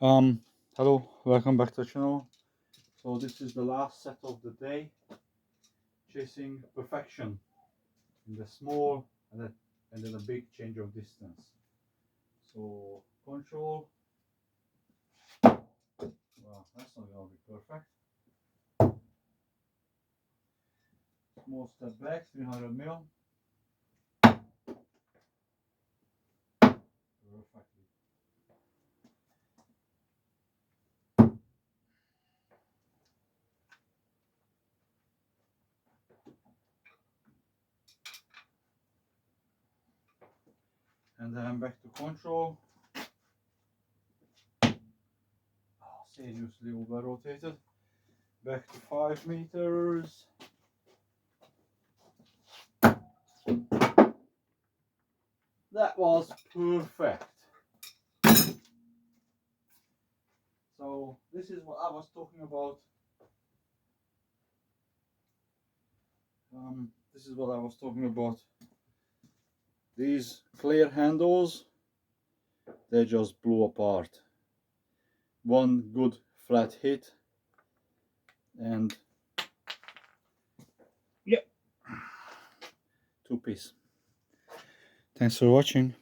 Hello, welcome back to the channel. So this is the last set of the day, chasing perfection in the small and then a big change of distance. So control, well, that's not gonna be perfect. Small step back, 300 mil, perfectly. And then back to control. Oh, seriously over rotated. Back to 5 meters. That was perfect. So this is what I was talking about. This is what I was talking about. These clear handles, they just blew apart. One good flat hit, and yeah, two piece. Thanks for watching.